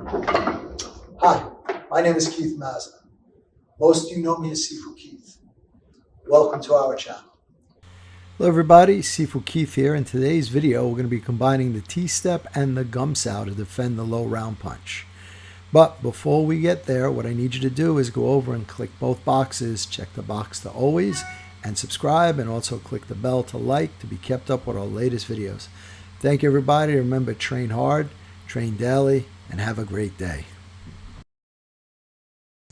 Hi, my name is Keith Mazza. Most of you know me as Sifu Keith. Welcome to our channel. Hello everybody, Sifu Keith here. In today's video, we're going to be combining the T-step and the gum sow to defend the low round punch. But before we get there, what I need you to do is go over and click both boxes, check the box to always, and subscribe, and also click the bell to like to be kept up with our latest videos. Thank you everybody. Remember, train hard, train daily, and have a great day.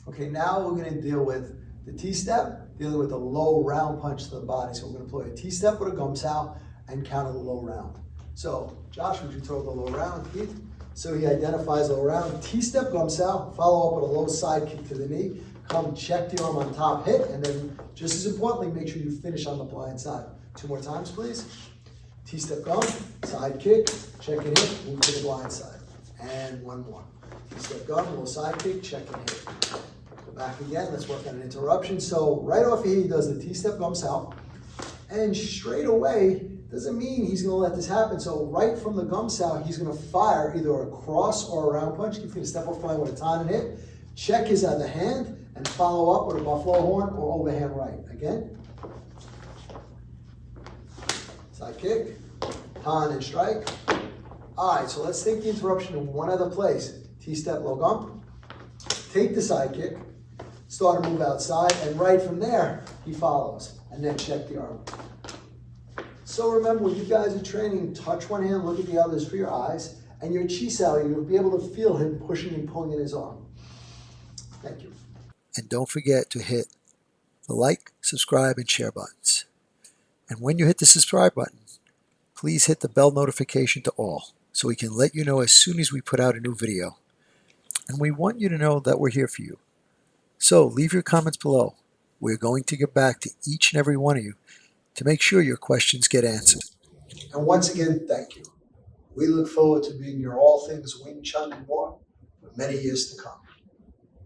Okay, now we're going to deal with the T-step, dealing with the low round punch to the body. So we're going to employ a T-step with a gum sow and counter the low round. So, Josh, would you throw the low round, Keith? So he identifies low round, T-step gum sow, follow up with a low side kick to the knee, come check the arm on top, hit, and then just as importantly, make sure you finish on the blind side. 2 more times, please. T-step gum, side kick, check and hit, move to the blind side. And 1 more. T-step gum, low side kick, check and hit. Go back again, let's work on an interruption. So right off here, he does the T-step gum sow, and straight away, doesn't mean he's gonna let this happen. So right from the gum sow, he's gonna fire either a cross or a round punch. He's gonna step up flying with a ton and hit. Check his other hand and follow up with a buffalo horn or overhand right. Again. Side kick, ton and strike. All right, so let's take the interruption in one other place. T-step low gum, take the side kick, start to move outside, and right from there, he follows, and then check the arm. So remember, when you guys are training, touch one hand, look at the others for your eyes, and your chi sao, you'll be able to feel him pushing and pulling in his arm. Thank you. And don't forget to hit the like, subscribe, and share buttons. And when you hit the subscribe button, please hit the bell notification to all so we can let you know as soon as we put out a new video. And we want you to know that we're here for you. So leave your comments below. We're going to get back to each and every one of you to make sure your questions get answered. And once again, thank you. We look forward to being your all things Wing Chun and more for many years to come.